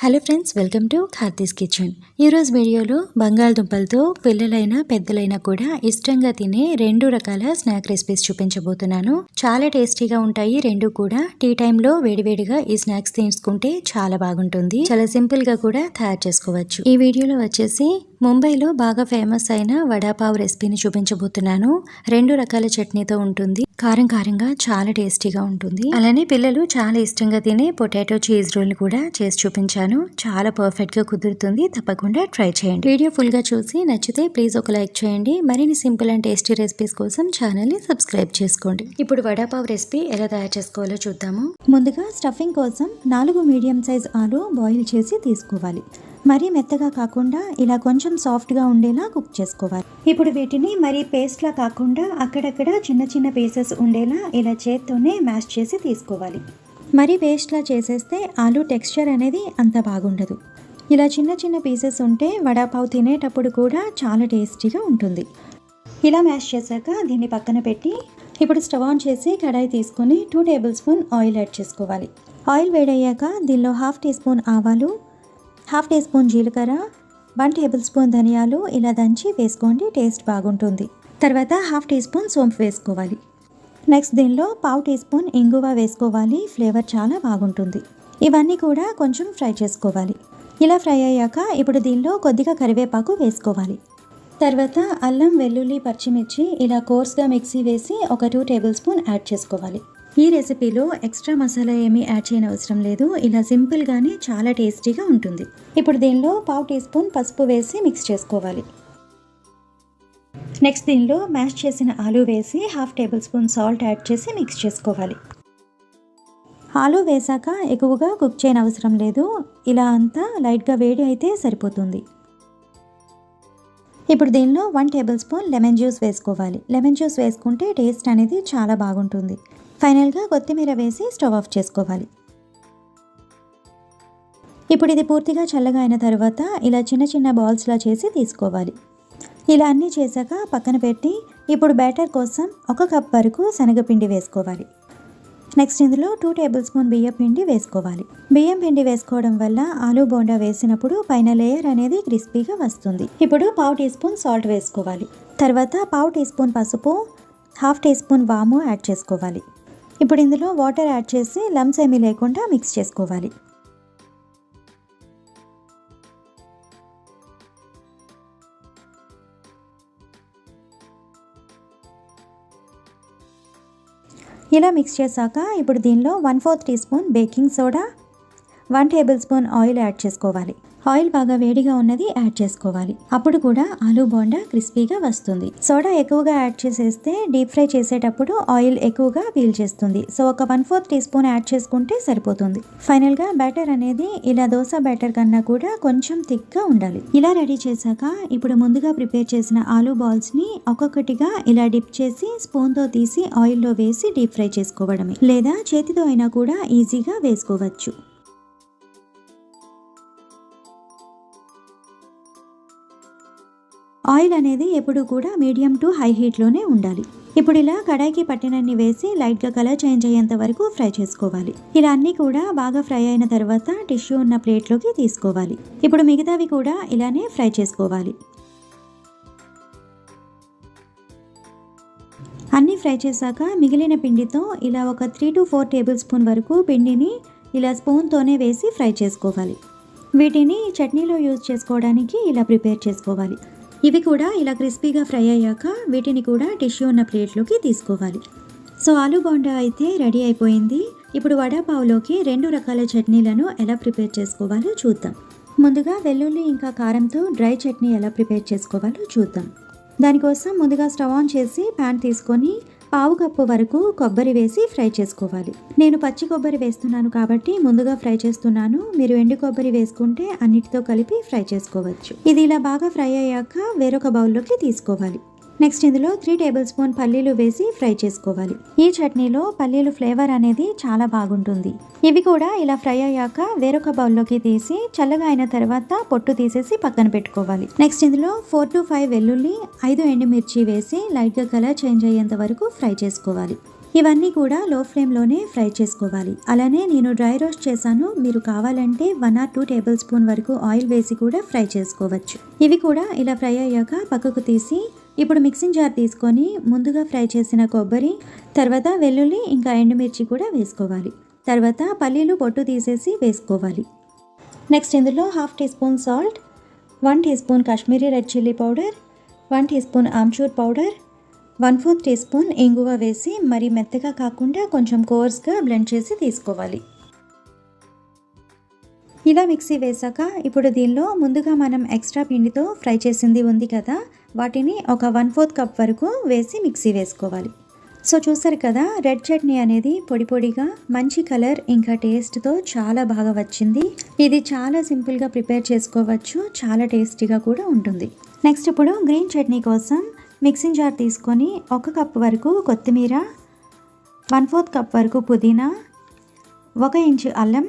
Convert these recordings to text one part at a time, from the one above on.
Hello friends, welcome to Khatis kitchen. ఈరోజు వీడియోలో బంగాళదుంపలతో పిల్లలైనా పెద్దలైనా కూడా ఇష్టంగా తినే 2 రకాల స్నాక్ రెసిపీస్ చూపించబోతున్నాను. చాలా టేస్టీగా ఉంటాయి రెండు కూడా. టీ టైంలో వేడివేడిగా ఈ స్నాక్స్ తీసుకుంటే చాలా బాగుంటుంది. చాలా సింపుల్ గా కూడా తయారు చేసుకోవచ్చు. ఈ వీడియోలో వచ్చేసి ముంబైలో బాగా ఫేమస్ అయిన వడాపావ్ రెసిపీని చూపించబోతున్నాను. 2 రకాల చట్నీతో ఉంటుంది. కారం కారంగా చాలా టేస్టీగా ఉంటుంది. అలానే పిల్లలు చాలా ఇష్టంగా తినే పొటాటో చీజ్ రోల్ కూడా చేసి చూపించాను. చాలా పర్ఫెక్ట్ గా కుదురుతుంది. తప్పకుండా ట్రై చేయండి. వీడియో ఫుల్ గా చూసి నచ్చితే ప్లీజ్ ఒక లైక్ చేయండి. మరిన్ని సింపుల్ అండ్ టేస్టీ రెసిపీస్ కోసం ఛానల్ ని సబ్స్క్రైబ్ చేసుకోండి. ఇప్పుడు వడాపావ్ రెసిపీ ఎలా తయారు చేసుకోవాలో చూద్దాము. ముందుగా స్టఫింగ్ కోసం 4 మీడియం సైజ్ ఆలు బాయిల్ చేసి తీసుకోవాలి. మరీ మెత్తగా కాకుండా ఇలా కొంచెం సాఫ్ట్గా ఉండేలా కుక్ చేసుకోవాలి. ఇప్పుడు వీటిని మరీ పేస్ట్లా కాకుండా అక్కడక్కడ చిన్న చిన్న పీసెస్ ఉండేలా ఇలా చేత్తోనే మ్యాష్ చేసి తీసుకోవాలి. మరీ పేస్ట్లా చేసేస్తే ఆలు టెక్స్చర్ అనేది అంత బాగుండదు. ఇలా చిన్న చిన్న పీసెస్ ఉంటే వడాపావ్ తినేటప్పుడు కూడా చాలా టేస్టీగా ఉంటుంది. ఇలా మ్యాష్ చేశాక దీన్ని పక్కన పెట్టి ఇప్పుడు స్టవ్ ఆన్ చేసి కడాయి తీసుకొని 2 టేబుల్ స్పూన్ ఆయిల్ యాడ్ చేసుకోవాలి. ఆయిల్ వేడయ్యాక దీనిలో 1/2 టీ స్పూన్ ఆవాలు, 1/2 టీ స్పూన్ జీలకర్ర, 1 టేబుల్ స్పూన్ ధనియాలు ఇలా దంచి వేసుకోండి, టేస్ట్ బాగుంటుంది. తర్వాత 1/2 టీ స్పూన్ సోంపు వేసుకోవాలి. నెక్స్ట్ దీనిలో 1/2 టీ స్పూన్ ఇంగువ వేసుకోవాలి, ఫ్లేవర్ చాలా బాగుంటుంది. ఇవన్నీ కూడా కొంచెం ఫ్రై చేసుకోవాలి. ఇలా ఫ్రై అయ్యాక ఇప్పుడు దీనిలో కొద్దిగా కరివేపాకు వేసుకోవాలి. తర్వాత అల్లం, వెల్లుల్లి, పచ్చిమిర్చి ఇలా కోర్స్గా మిక్సీ వేసి ఒక 2 టేబుల్ స్పూన్ యాడ్ చేసుకోవాలి. ఈ రెసిపీలో ఎక్స్ట్రా మసాలా ఏమీ యాడ్ చేయని అవసరం లేదు. ఇలా సింపుల్గానే చాలా టేస్టీగా ఉంటుంది. ఇప్పుడు దీనిలో 1/2 టీ స్పూన్ పసుపు వేసి మిక్స్ చేసుకోవాలి. నెక్స్ట్ దీనిలో మ్యాష్ చేసిన ఆలు వేసి 1/2 టేబుల్ స్పూన్ సాల్ట్ యాడ్ చేసి మిక్స్ చేసుకోవాలి. ఆలు వేసాక ఎక్కువగా కుక్ చేయని అవసరం లేదు. ఇలా అంతా లైట్గా వేడి అయితే సరిపోతుంది. ఇప్పుడు దీనిలో 1 టేబుల్ స్పూన్ లెమన్ జ్యూస్ వేసుకోవాలి. లెమన్ జ్యూస్ వేసుకుంటే టేస్ట్ అనేది చాలా బాగుంటుంది. ఫైనల్గా కొత్తిమీర వేసి స్టవ్ ఆఫ్ చేసుకోవాలి. ఇప్పుడు ఇది పూర్తిగా చల్లగా అయిన తర్వాత ఇలా చిన్న చిన్న బాల్స్లా చేసి తీసుకోవాలి. ఇలా అన్నీ చేశాక పక్కన పెట్టి ఇప్పుడు బ్యాటర్ కోసం 1 కప్ వరకు శనగపిండి వేసుకోవాలి. నెక్స్ట్ ఇందులో 2 టేబుల్ స్పూన్ బియ్యం పిండి వేసుకోవాలి. బియ్యం పిండి వేసుకోవడం వల్ల ఆలు బోండా వేసినప్పుడు పైన లేయర్ అనేది క్రిస్పీగా వస్తుంది. ఇప్పుడు 1/2 టీ స్పూన్ సాల్ట్ వేసుకోవాలి. తర్వాత 1/2 టీ స్పూన్ పసుపు, 1/2 టీ స్పూన్ వాము యాడ్ చేసుకోవాలి. ఇప్పుడు ఇందులో వాటర్ యాడ్ చేసి లమ్స్ ఏమీ లేకుండా మిక్స్ చేసుకోవాలి. ఇలా మిక్స్ చేశాక ఇప్పుడు దీనిలో 1/4 teaspoon baking soda, 1 tablespoon oil add చేసుకోవాలి. ఆయిల్ బాగా వేడిగా ఉన్నది యాడ్ చేసుకోవాలి. అప్పుడు కూడా ఆలు బోండా క్రిస్పీగా వస్తుంది. సోడా ఎక్కువగా యాడ్ చేసేస్తే డీప్ ఫ్రై చేసేటప్పుడు ఆయిల్ ఎక్కువగా పీల్చేస్తుంది. సో ఒక 1/4 టీ స్పూన్ యాడ్ చేసుకుంటే సరిపోతుంది. ఫైనల్గా బ్యాటర్ అనేది ఇలా దోశ బ్యాటర్ కన్నా కూడా కొంచెం థిక్గా ఉండాలి. ఇలా రెడీ చేశాక ఇప్పుడు ముందుగా ప్రిపేర్ చేసిన ఆలు బాల్స్ని ఒక్కొక్కటిగా ఇలా డిప్ చేసి స్పూన్తో తీసి ఆయిల్లో వేసి డీప్ ఫ్రై చేసుకోవడమే, లేదా చేతితో అయినా కూడా ఈజీగా వేసుకోవచ్చు. ఆయిల్ అనేది ఎప్పుడు కూడా మీడియం టు హై హీట్లోనే ఉండాలి. ఇప్పుడు ఇలా కడాయికి పట్టినన్ని వేసి లైట్గా కలర్ చేంజ్ అయ్యేంత వరకు ఫ్రై చేసుకోవాలి. ఇలా అన్నీ కూడా బాగా ఫ్రై అయిన తర్వాత టిష్యూ ఉన్న ప్లేట్లోకి తీసుకోవాలి. ఇప్పుడు మిగతావి కూడా ఇలానే ఫ్రై చేసుకోవాలి. అన్నీ ఫ్రై చేశాక మిగిలిన పిండితో ఇలా ఒక 3 to 4 టేబుల్ స్పూన్ వరకు పిండిని ఇలా స్పూన్తోనే వేసి ఫ్రై చేసుకోవాలి. వీటిని చట్నీలో యూజ్ చేసుకోవడానికి ఇలా ప్రిపేర్ చేసుకోవాలి. ఇవి కూడా ఇలా క్రిస్పీగా ఫ్రై అయ్యాక వీటిని కూడా టిష్యూ ఉన్న ప్లేట్లోకి తీసుకోవాలి. సో ఆలు బోండా అయితే రెడీ అయిపోయింది. ఇప్పుడు వడాపావులోకి 2 రకాల చట్నీలను ఎలా ప్రిపేర్ చేసుకోవాలో చూద్దాం. ముందుగా వెల్లుల్లి ఇంకా కారంతో డ్రై చట్నీ ఎలా ప్రిపేర్ చేసుకోవాలో చూద్దాం. దానికోసం ముందుగా స్టవ్ ఆన్ చేసి ప్యాన్ తీసుకొని 1/2 కప్పు వరకు కొబ్బరి వేసి ఫ్రై చేసుకోవాలి. నేను పచ్చి కొబ్బరి వేస్తున్నాను కాబట్టి ముందుగా ఫ్రై చేస్తున్నాను. మీరు ఎండు కొబ్బరి వేసుకుంటే అన్నిటితో కలిపి ఫ్రై చేసుకోవచ్చు. ఇది ఇలా బాగా ఫ్రై అయ్యాక వేరొక బౌల్లోకి తీసుకోవాలి. నెక్స్ట్ ఇందులో 3 టేబుల్ స్పూన్ పల్లీలు వేసి ఫ్రై చేసుకోవాలి. ఈ చట్నీలో పల్లీలు ఫ్లేవర్ అనేది చాలా బాగుంటుంది. ఇవి కూడా ఇలా ఫ్రై అయ్యాక వేరొక బౌల్లోకి తీసి చల్లగా అయిన తర్వాత పొట్టు తీసేసి పక్కన పెట్టుకోవాలి. నెక్స్ట్ ఇందులో 4 to 5 వెల్లుల్లి, 5 ఎండుమిర్చి వేసి లైట్గా కలర్ చేంజ్ అయ్యేంత వరకు ఫ్రై చేసుకోవాలి. ఇవన్నీ కూడా లో ఫ్లేమ్లోనే ఫ్రై చేసుకోవాలి. అలానే నేను డ్రై రోస్ట్ చేశాను, మీరు కావాలంటే 1 or 2 టేబుల్ స్పూన్ వరకు ఆయిల్ వేసి కూడా ఫ్రై చేసుకోవచ్చు. ఇవి కూడా ఇలా ఫ్రై అయ్యాక పక్కకు తీసి ఇప్పుడు మిక్సింగ్ జార్ తీసుకొని ముందుగా ఫ్రై చేసిన కొబ్బరి, తర్వాత వెల్లుల్లి ఇంకా ఎండుమిర్చి కూడా వేసుకోవాలి. తర్వాత పల్లీలు పొట్టు తీసేసి వేసుకోవాలి. నెక్స్ట్ ఇందులో 1/2 teaspoon salt, 1 teaspoon Kashmiri red chilli powder, 1 teaspoon amchur powder, 1/4 teaspoon ఇంగువ వేసి మరి మెత్తగా కాకుండా కొంచెం కోర్స్గా బ్లెండ్ చేసి తీసుకోవాలి. ఇలా మిక్సీ వేసాక ఇప్పుడు దీనిలో ముందుగా మనం ఎక్స్ట్రా పిండితో ఫ్రై చేసింది ఉంది కదా, వాటిని ఒక 1/4 కప్ వరకు వేసి మిక్సీ వేసుకోవాలి. సో చూసారు కదా, రెడ్ చట్నీ అనేది పొడి పొడిగా మంచి కలర్ ఇంకా టేస్ట్తో చాలా బాగా వచ్చింది. ఇది చాలా సింపుల్గా ప్రిపేర్ చేసుకోవచ్చు, చాలా టేస్టీగా కూడా ఉంటుంది. నెక్స్ట్ ఇప్పుడు గ్రీన్ చట్నీ కోసం మిక్సింగ్ జార్ తీసుకొని 1 కప్ వరకు కొత్తిమీర, 1/4 కప్ వరకు పుదీనా, 1 ఇంచు అల్లం,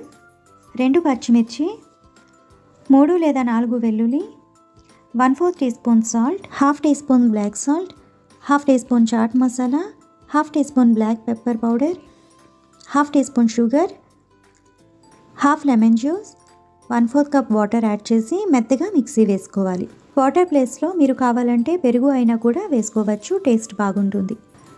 2 పచ్చిమిర్చి, 3 లేదా 4 వెల్లుల్లి, 1/4 teaspoon salt, 1/2 teaspoon black salt, 1/2 teaspoon chaat masala, 1/2 teaspoon black pepper powder, 1/2 teaspoon sugar, 1/2 lemon juice, 1/4 cup water add చేసి మెత్తగా మిక్సీ వేసుకోవాలి. వాటర్ ప్లేస్లో మీరు కావాలంటే పెరుగు అయినా కూడా వేసుకోవచ్చు, టేస్ట్ బాగుంటుంది.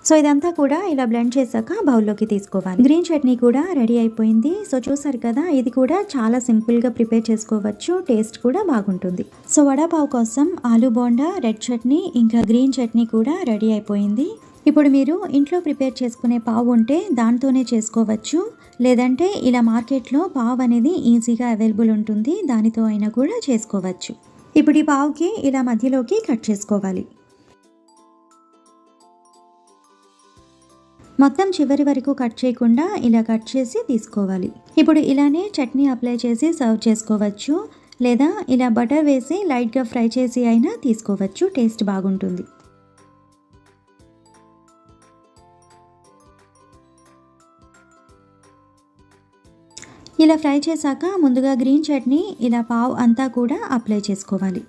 సో ఇదంతా కూడా ఇలా బ్లెండ్ చేశాక బౌల్లోకి తీసుకోవాలి. గ్రీన్ చట్నీ కూడా రెడీ అయిపోయింది. సో చూసారు కదా, ఇది కూడా చాలా సింపుల్గా ప్రిపేర్ చేసుకోవచ్చు, టేస్ట్ కూడా బాగుంటుంది. సో వడాపావ్ కోసం ఆలూ బోండా, రెడ్ చట్నీ ఇంకా గ్రీన్ చట్నీ కూడా రెడీ అయిపోయింది. ఇప్పుడు మీరు ఇంట్లో ప్రిపేర్ చేసుకునే పావు ఉంటే దాంతోనే చేసుకోవచ్చు, లేదంటే ఇలా మార్కెట్లో పావు అనేది ఈజీగా అవైలబుల్ ఉంటుంది, దానితో అయినా కూడా చేసుకోవచ్చు. ఇప్పుడు ఈ పావుకి ఇలా మధ్యలోకి కట్ చేసుకోవాలి. మొత్తం చివరి వరకు కట్ చేయకుండా ఇలా కట్ చేసి తీసుకోవాలి. ఇప్పుడు ఇలానే చట్నీ అప్లై చేసి సర్వ్ చేసుకోవచ్చు, లేదా ఇలా బటర్ వేసి లైట్గా ఫ్రై చేసి అయినా తీసుకోవచ్చు, టేస్ట్ బాగుంటుంది. ఇలా ఫ్రై చేశాక ముందుగా గ్రీన్ చట్నీ ఇలా పావు అంతా కూడా అప్లై చేసుకోవాలి.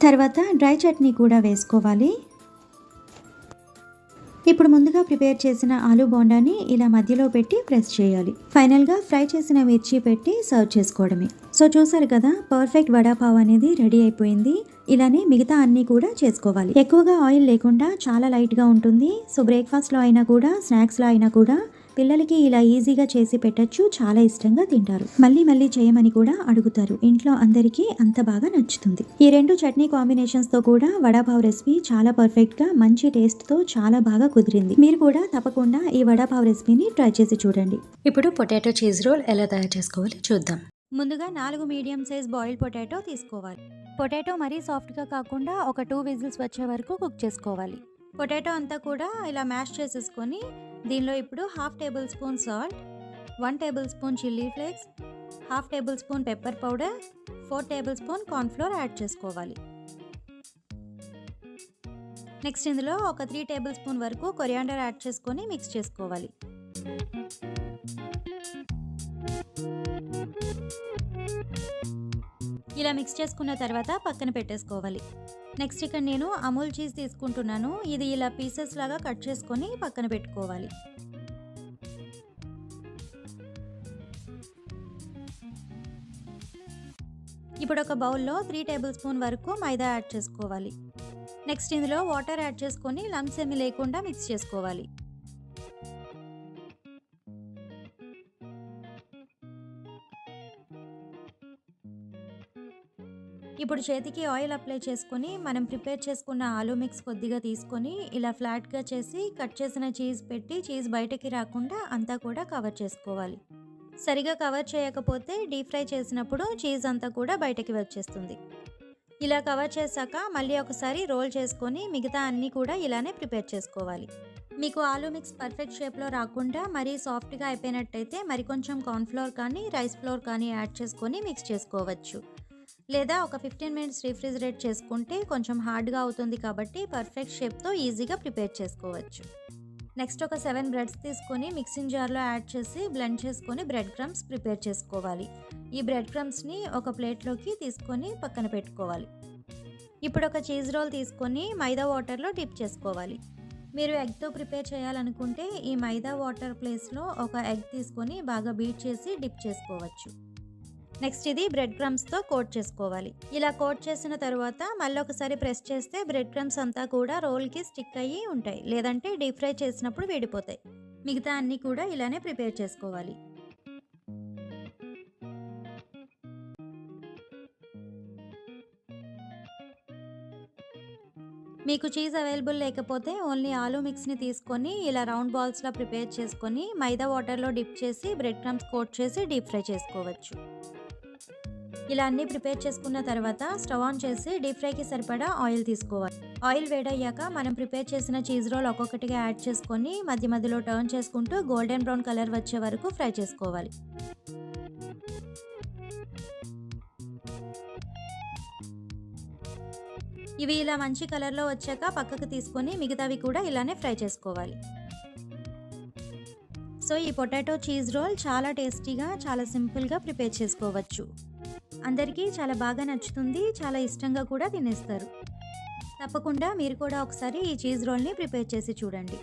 తర్వాత డ్రై చట్నీ కూడా వేసుకోవాలి. ఇప్పుడు ముందుగా ప్రిపేర్ చేసిన ఆలూ బోండాని ఇలా మధ్యలో పెట్టి ప్రెస్ చేయాలి. ఫైనల్గా ఫ్రై చేసిన మిర్చి పెట్టి సర్వ్ చేసుకోవడమే. సో చూసారు కదా, పర్ఫెక్ట్ వడాపావ్ అనేది రెడీ అయిపోయింది. ఇలానే మిగతా అన్నీ కూడా చేసుకోవాలి. ఎక్కువగా ఆయిల్ లేకుండా చాలా లైట్గా ఉంటుంది. సో బ్రేక్ఫాస్ట్లో అయినా కూడా, స్నాక్స్లో అయినా కూడా పిల్లలకి ఇలా ఈజీగా చేసి పెట్టచ్చు, చాలా ఇష్టంగా తింటారు. మళ్ళీ మళ్ళీ చేయమని కూడా అడుగుతారు. ఇంట్లో అందరికీ అంత బాగా నచ్చుతుంది. ఈ 2 చట్నీ కాంబినేషన్స్తో కూడా వడాపావ్ రెసిపీ చాలా పర్ఫెక్ట్గా మంచి టేస్ట్తో చాలా బాగా కుదిరింది. మీరు కూడా తప్పకుండా ఈ వడాపావ్ రెసిపీని ట్రై చేసి చూడండి. ఇప్పుడు పొటాటో చీజ్ రోల్ ఎలా తయారు చేసుకోవాలో చూద్దాం. ముందుగా 4 మీడియం సైజ్ బాయిల్డ్ పొటాటో తీసుకోవాలి. పొటాటో మరీ సాఫ్ట్గా కాకుండా ఒక 2 విజిల్స్ వచ్చే వరకు కుక్ చేసుకోవాలి. పొటాటో అంతా కూడా ఇలా మ్యాష్ చేసేసుకొని దీనిలో ఇప్పుడు 1/2 table spoon salt, 1 table spoon chilli flakes, 1/2 table spoon pepper powder, 4 table spoon cornflour add చేసుకోవాలి. నెక్స్ట్ ఇందులో ఒక 3 టేబుల్ స్పూన్ వరకు కొరియాండర్ యాడ్ చేసుకొని మిక్స్ చేసుకోవాలి. ఇలా మిక్స్ చేసుకున్న తర్వాత పక్కన పెట్టేసుకోవాలి. నెక్స్ట్ ఇక్కడ నేను అమూల్ చీజ్ తీసుకుంటున్నాను. ఇది ఇలా పీసెస్ లాగా కట్ చేసుకొని పక్కన పెట్టుకోవాలి. ఇప్పుడు ఒక బౌల్లో 3 టేబుల్ స్పూన్ వరకు మైదా యాడ్ చేసుకోవాలి. నెక్స్ట్ ఇందులో వాటర్ యాడ్ చేసుకొని లంప్స్ ఏమీ లేకుండా మిక్స్ చేసుకోవాలి. ఇప్పుడు చేతికి ఆయిల్ అప్లై చేసుకొని మనం ప్రిపేర్ చేసుకున్న ఆలూ మిక్స్ కొద్దిగా తీసుకొని ఇలా ఫ్లాట్గా చేసి కట్ చేసిన చీజ్ పెట్టి చీజ్ బయటకి రాకుండా అంతా కూడా కవర్ చేసుకోవాలి. సరిగా కవర్ చేయకపోతే డీప్ ఫ్రై చేసినప్పుడు చీజ్ అంతా కూడా బయటకి వచ్చేస్తుంది. ఇలా కవర్ చేశాక మళ్ళీ ఒకసారి రోల్ చేసుకొని మిగతా అన్నీ కూడా ఇలానే ప్రిపేర్ చేసుకోవాలి. మీకు ఆలూ మిక్స్ పర్ఫెక్ట్ షేప్లో రాకుండా మరీ సాఫ్ట్గా అయిపోయినట్టయితే మరి కొంచెం కార్న్ఫ్లోర్ కానీ రైస్ ఫ్లోర్ కానీ యాడ్ చేసుకొని మిక్స్ చేసుకోవచ్చు. లేదా ఒక 15 మినిట్స్ రిఫ్రిజిరేట్ చేసుకుంటే కొంచెం హార్డ్గా అవుతుంది కాబట్టి పర్ఫెక్ట్ షేప్తో ఈజీగా ప్రిపేర్ చేసుకోవచ్చు. నెక్స్ట్ ఒక 7 బ్రెడ్స్ తీసుకొని మిక్సింగ్ జార్లో యాడ్ చేసి బ్లెండ్ చేసుకొని బ్రెడ్ క్రమ్స్ ప్రిపేర్ చేసుకోవాలి. ఈ బ్రెడ్ క్రమ్స్ని ఒక ప్లేట్లోకి తీసుకొని పక్కన పెట్టుకోవాలి. ఇప్పుడు ఒక చీజ్ రోల్ తీసుకొని మైదా వాటర్లో డిప్ చేసుకోవాలి. మీరు ఎగ్తో ప్రిపేర్ చేయాలనుకుంటే ఈ మైదా వాటర్ ప్లేస్లో ఒక ఎగ్ తీసుకొని బాగా బీట్ చేసి డిప్ చేసుకోవచ్చు. నెక్స్ట్ ఇది బ్రెడ్ క్రమ్స్తో కోట్ చేసుకోవాలి. ఇలా కోట్ చేసిన తర్వాత మళ్ళీ ఒకసారి ప్రెస్ చేస్తే బ్రెడ్ క్రమ్స్ అంతా కూడా రోల్కి స్టిక్ అయ్యి ఉంటాయి, లేదంటే డీప్ ఫ్రై చేసినప్పుడు విడిపోతాయి. మిగతా అన్నీ కూడా ఇలానే ప్రిపేర్ చేసుకోవాలి. మీకు చీజ్ అవైలబుల్ లేకపోతే ఓన్లీ ఆలూ మిక్స్ని తీసుకొని ఇలా రౌండ్ బాల్స్లా ప్రిపేర్ చేసుకొని మైదా వాటర్లో డిప్ చేసి బ్రెడ్ క్రమ్స్ కోట్ చేసి డీప్ ఫ్రై చేసుకోవచ్చు. ఇలా అన్నీ ప్రిపేర్ చేసుకున్న తర్వాత స్టవ్ ఆన్ చేసి డీప్ ఫ్రైకి సరిపడా ఆయిల్ తీసుకోవాలి. ఆయిల్ వేడయ్యాక మనం ప్రిపేర్ చేసిన చీజ్ రోల్ ఒక్కొక్కటిగా యాడ్ చేసుకొని మధ్య మధ్యలో టర్న్ చేసుకుంటూ గోల్డెన్ బ్రౌన్ కలర్ వచ్చే వరకు ఫ్రై చేసుకోవాలి. ఇవి ఇలా మంచి కలర్లో వచ్చాక పక్కకు తీసుకొని మిగతావి కూడా ఇలానే ఫ్రై చేసుకోవాలి. సో ఈ పొటాటో చీజ్ రోల్ చాలా టేస్టీగా చాలా సింపుల్గా ప్రిపేర్ చేసుకోవచ్చు. అందరికీ చాలా బాగా నచ్చుతుంది, చాలా ఇష్టంగా కూడా తినేస్తారు. తప్పకుండా మీరు కూడా ఒకసారి ఈ చీజ్ రోల్ని ప్రిపేర్ చేసి చూడండి.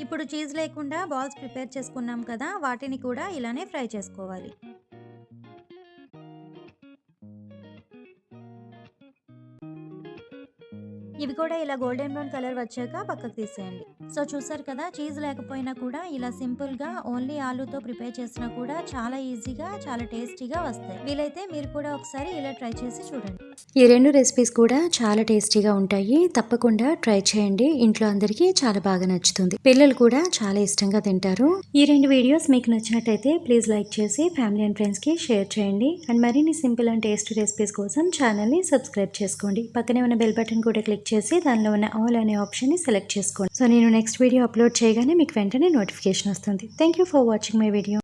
ఇప్పుడు చీజ్ లేకుండా బాల్స్ ప్రిపేర్ చేసుకున్నాం కదా, వాటిని కూడా ఇలానే ఫ్రై చేసుకోవాలి. ఇవి కూడా ఇలా గోల్డెన్ బ్రౌన్ కలర్ వచ్చాక పక్కకు తీసేయండి. సో చూసారు కదా, చీజ్ లేకపోయినా కూడా ఇలా సింపుల్గా ఓన్లీ ఆలూతో ప్రిపేర్ చేసినా కూడా చాలా ఈజీగా చాలా టేస్టీగా వస్తాయి. వీలైతే మీరు కూడా ఒకసారి ఇలా ట్రై చేసి చూడండి. ఈ రెండు రెసిపీస్ కూడా చాలా టేస్టీగా ఉంటాయి, తప్పకుండా ట్రై చేయండి. ఇంట్లో అందరికీ చాలా బాగా నచ్చుతుంది, పిల్లలు కూడా చాలా ఇష్టంగా తింటారు. ఈ రెండు వీడియోస్ మీకు నచ్చినట్టయితే ప్లీజ్ లైక్ చేసి ఫ్యామిలీ అండ్ ఫ్రెండ్స్కి షేర్ చేయండి. అండ్ మరిన్ని సింపుల్ అండ్ టేస్టీ రెసిపీస్ కోసం ఛానల్ని సబ్స్క్రైబ్ చేసుకోండి. పక్కనే ఉన్న బెల్ బటన్ కూడా క్లిక్ చేసి దానిలో ఉన్న ఆల్ అనే ఆప్షన్ని సెలెక్ట్ చేసుకోండి. సో నేను నెక్స్ట్ వీడియో అప్లోడ్ చేయగానే మీకు వెంటనే నోటిఫికేషన్ వస్తుంది. Thank you for watching my video.